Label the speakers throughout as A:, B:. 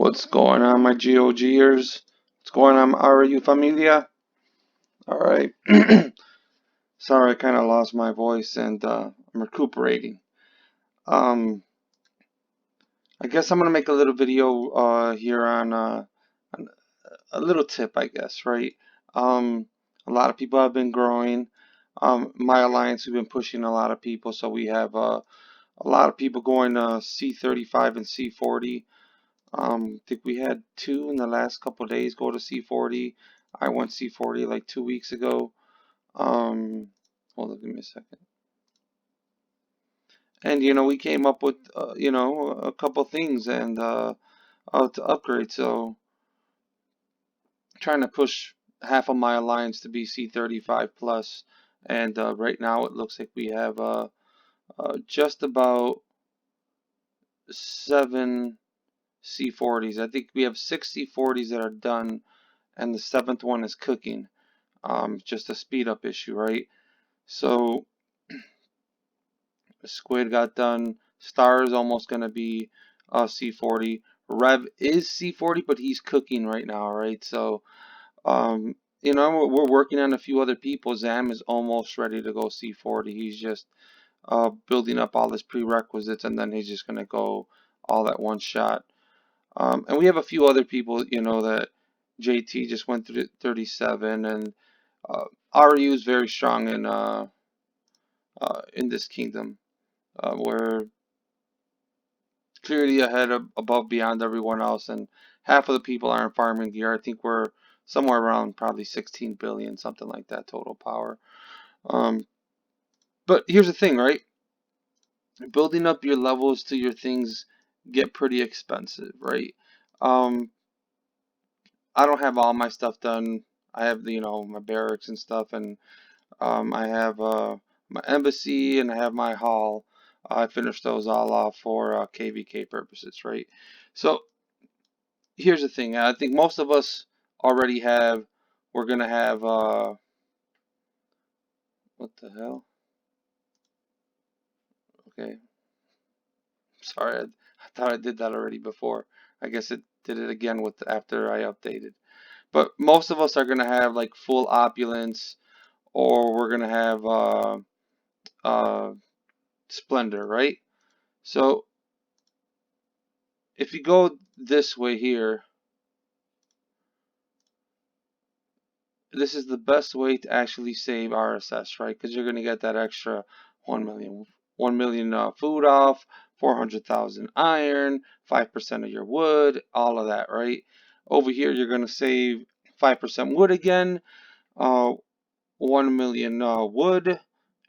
A: What's going on, my GOGers? What's going on, RU Familia? All right. Sorry, I kind of lost my voice and I'm recuperating. Um, I guess I'm gonna make a little video here on a little tip, I guess, right? Um, a lot of people have been growing. My alliance, we've been pushing a lot of people, so we have a lot of people going to C35 and C40. I think we had two in the last couple of days go to C40. I went C40 like 2 weeks ago. Um, Hold on, give me a second. And we came up with a couple things and to upgrade. So trying to push half of my alliance to be C35 plus. And right now it looks like we have just about 7 C40s. I think we have 6 C40s that are done, and the 7th one is cooking. Just a speed up issue, right? So Squid got done. Star is almost gonna be C40. Rev is C40, but he's cooking right now, right? So we're working on a few other people. Zam is almost ready to go C40. He's just building up all his prerequisites, and then he's just gonna go all at one shot. And we have a few other people, that JT just went through 37, and RU is very strong in this kingdom. We're clearly ahead of above beyond everyone else, and half of the people aren't farming gear. I think we're somewhere around probably 16 billion, something like that, total power. Um, but here's the thing, right? Building up your levels to your things get pretty expensive, right? Um, I don't have all my stuff done. I have my barracks and stuff, and I have my embassy and I have my hall. I finished those all off for KVK purposes, right? So here's the thing. I think most of us already have. We're gonna have what the hell? Okay, sorry. I thought I did that already before. I guess it did it again with after I updated. But most of us are gonna have like full opulence, or we're gonna have uh, splendor, right? So if you go this way here, this is the best way to actually save RSS, right? Because you're going to get that extra 1 million food off, 400,000 iron, 5% of your wood, all of that, right? Over here, you're going to save 5% wood again, uh, 1 million wood,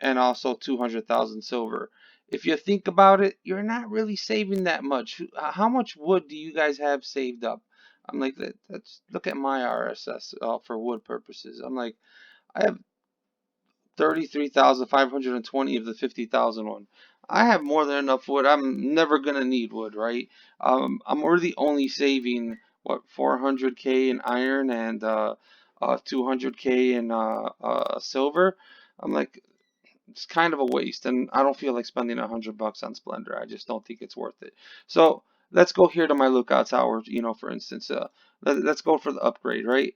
A: and also 200,000 silver. If you think about it, you're not really saving that much. How much wood do you guys have saved up? I'm like, let's look at my RSS for wood purposes. I'm like, I have 33,520 of the 50,000 one. I have more than enough wood. I'm never gonna need wood, right? I'm already only saving what 400k in iron and 200k in silver. I'm like, it's kind of a waste, and I don't feel like spending $100 on Splendor. I just don't think it's worth it. So let's go here to my lookout tower. For instance, let's go for the upgrade, right?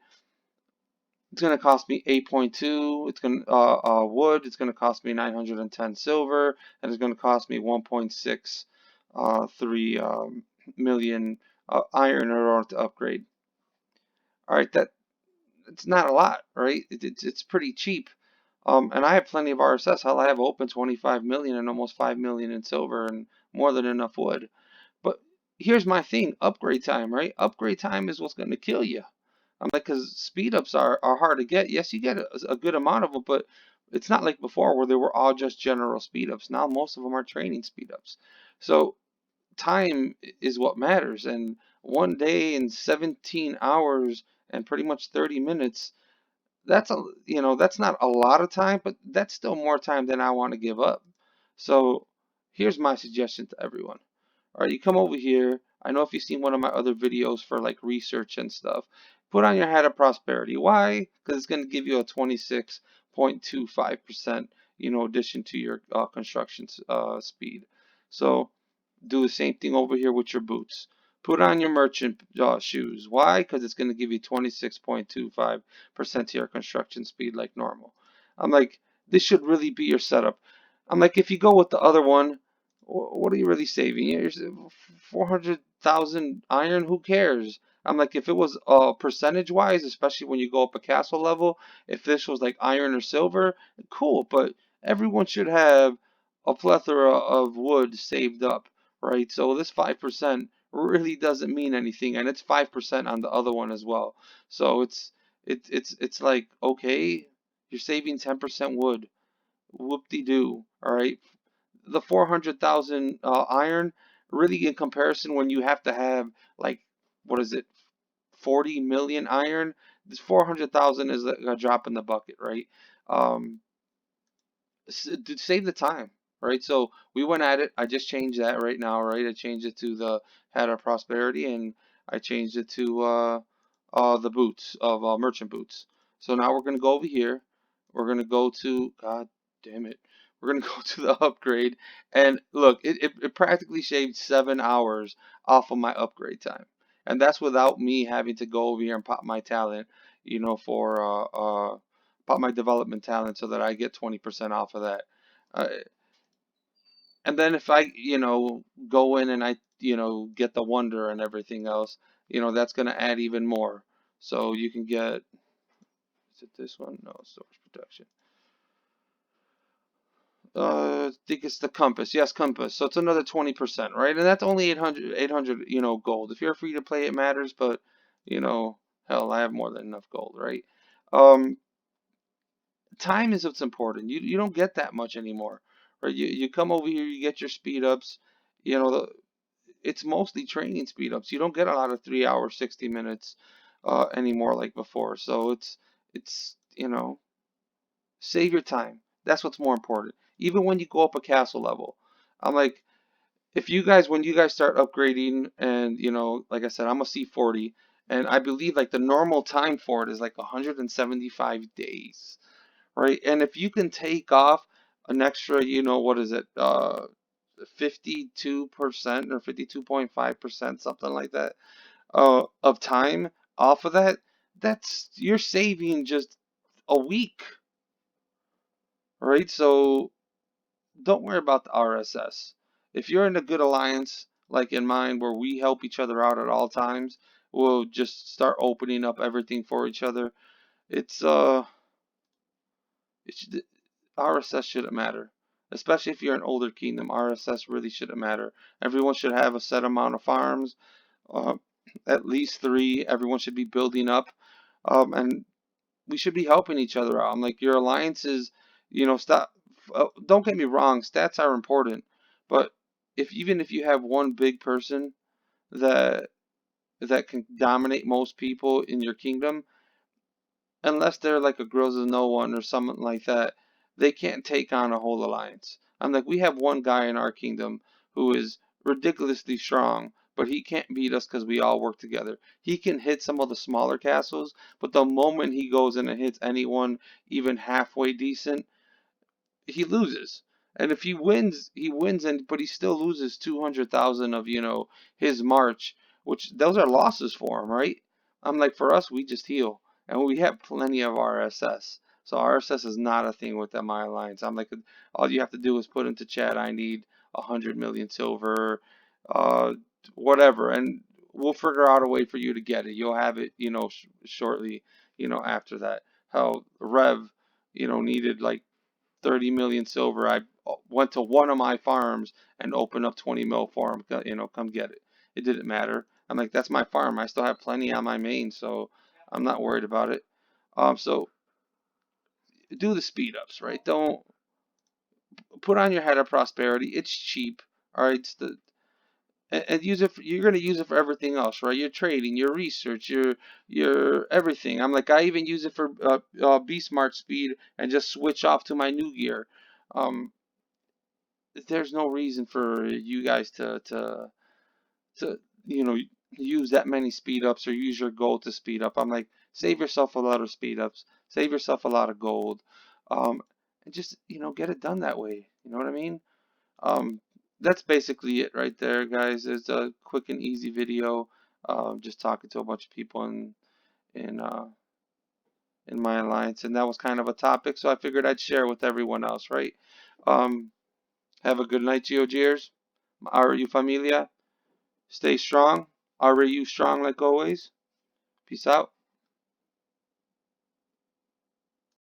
A: It's going to cost me 8.2. It's going to wood. It's going to cost me 910 silver, and it's going to cost me 1.63 million iron in order to upgrade. All right, it's not a lot, right? It's pretty cheap. And I have plenty of RSS. Hell, I have open 25 million and almost 5 million in silver and more than enough wood. But here's my thing, upgrade time, right? Upgrade time is what's going to kill you. I'm like, because speed ups are hard to get. Yes, you get a good amount of them, but it's not like before where they were all just general speed ups. Now most of them are training speed ups. So time is what matters. And one day and 17 hours and pretty much 30 minutes, that's not a lot of time, but that's still more time than I want to give up. So here's my suggestion to everyone. All right, you come over here. I know if you've seen one of my other videos for like research and stuff, put on your Hat of Prosperity. Why? Because it's going to give you a 26.25%, addition to your construction speed. So do the same thing over here with your boots. Put on your merchant shoes. Why? Because it's going to give you 26.25% to your construction speed like normal. I'm like, this should really be your setup. I'm like, if you go with the other one, what are you really saving? You're 400,000 iron, who cares? I'm like, if it was percentage wise, especially when you go up a castle level, if this was like iron or silver, cool, but everyone should have a plethora of wood saved up, right? So this 5% really doesn't mean anything, and it's 5% on the other one as well. So it's like, okay, you're saving 10% wood. Whoop-de-doo. All right. The 400,000 iron, really in comparison, when you have to have like, what is it, 40 million iron, this 400,000 is a drop in the bucket, right? Um, to save the time, right? So we went at it. I just changed that right now, right? I changed it to the Head of Prosperity, and I changed it to the boots of merchant boots. So now we're gonna go over here. We're gonna go to, God damn it. We're gonna go to the upgrade, and look, it practically shaved 7 hours off of my upgrade time, and that's without me having to go over here and pop my talent, for pop my development talent so that I get 20% off of that. Uh, and then if I, go in and I, get the wonder and everything else, that's going to add even more. So you can get, is it this one? No, source protection. I think it's the compass. Yes, compass. So it's another 20%, right? And that's only 800, gold. If you're free to play, it matters, but, hell, I have more than enough gold, right? Um, Time is what's important. You don't get that much anymore, right? You come over here, you get your speed ups. You know, it's mostly training speed ups. You don't get a lot of 3 hours, 60 minutes anymore like before. So it's save your time. That's what's more important. Even when you go up a castle level, I'm like, if you guys when you guys start upgrading, and like I said, I'm a C40, and I believe like the normal time for it is like 175 days, right? And if you can take off an extra, what is it, 52% or 52.5%, something like that, of time off of that, you're saving just a week, right? So don't worry about the RSS. If you're in a good alliance, like in mine, where we help each other out at all times, we'll just start opening up everything for each other. It's It should, RSS shouldn't matter, especially if you're an older kingdom. RSS really shouldn't matter. Everyone should have a set amount of farms, uh, at least three. Everyone should be building up, and we should be helping each other out. I'm like, your alliances, stop. Don't get me wrong, stats are important, but even if you have one big person that can dominate most people in your kingdom, unless they're like a Grills of No One or something like that, they can't take on a whole alliance. I'm like, we have one guy in our kingdom who is ridiculously strong, but he can't beat us because we all work together. He can hit some of the smaller castles, but the moment he goes in and hits anyone even halfway decent, he loses. And if he wins, and but he still loses 200,000 of his March, which those are losses for him, right? I'm like, for us, we just heal, and we have plenty of RSS. So RSS is not a thing with MI Alliance. I'm like, all you have to do is put into chat, I need 100 million silver, uh, whatever, and we'll figure out a way for you to get it. You'll have it, shortly, after that. How Rev, needed like 30 million silver. I went to one of my farms and opened up 20 mil for him. Come get it. It didn't matter. I'm like, that's my farm. I still have plenty on my main, so I'm not worried about it. So do the speed ups, right? Don't put on your Head of Prosperity. It's cheap, all right. And use it. You're gonna use it for everything else, right? Your trading, your research, your everything. I'm like, I even use it for Be Smart speed and just switch off to my new gear. Um, there's no reason for you guys to use that many speed ups or use your gold to speed up. I'm like, save yourself a lot of speed ups, save yourself a lot of gold, and just get it done that way. You know what I mean? Um, that's basically it right there, guys. It's a quick and easy video, just talking to a bunch of people in uh, in my alliance, and that was kind of a topic, so I figured I'd share with everyone else, right? Um, have a good night, GeoGears. Are you familia? Stay strong. Are you strong like always? Peace out.